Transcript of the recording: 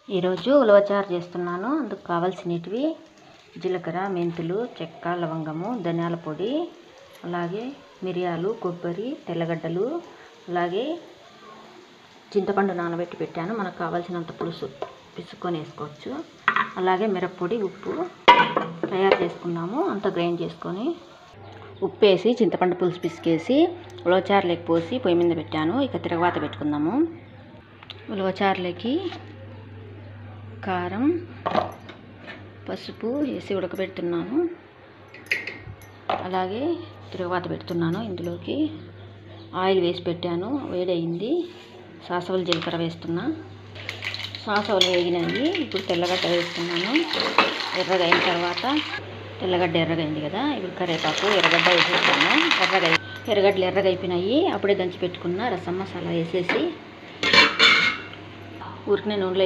ఈరోజు ఉలవచారు చేస్తున్నాను. అందుకు కావాల్సినవి జీలకర్ర, మెంతులు, చెక్క, లవంగము, ధనియాల పొడి, అలాగే మిరియాలు, కొబ్బరి, తెల్లగడ్డలు, అలాగే చింతపండు నానబెట్టి పెట్టాను. మనకు కావాల్సినంత పులుసు పిసుక్కొని వేసుకోవచ్చు. అలాగే మిరప్పొడి, ఉప్పు తయారు చేసుకున్నాము. అంతా గ్రైండ్ చేసుకొని ఉప్పు వేసి చింతపండు పులుసు పిసికేసి ఉలవచారులోకి పోసి పొయ్యి మీద పెట్టాను. ఇక తిరగవాత పెట్టుకుందాము. ఉలవచారులోకి కారం, పసుపు వేసి ఉడకబెడుతున్నాను. అలాగే తిరగవాత పెడుతున్నాను. ఇందులోకి ఆయిల్ వేసి పెట్టాను. వేడయింది. సాసవలు, జీలకర్ర వేస్తున్నా. సాసవలు వేగినాయి. ఇప్పుడు తెల్లగడ్డ వేస్తున్నాను. ఎర్రగా అయిన తర్వాత తెల్లగడ్డ ఎర్రగైంది కదా, ఇప్పుడు కరివేపాకు, ఎర్రగడ్డ వేసేస్తాను. ఎర్రగడ్డలు ఎర్రగా అయిపోయినాయి. అప్పుడే దంచి పెట్టుకున్న రసం మసాలా వేసేసి ఊరికనే నూనెలో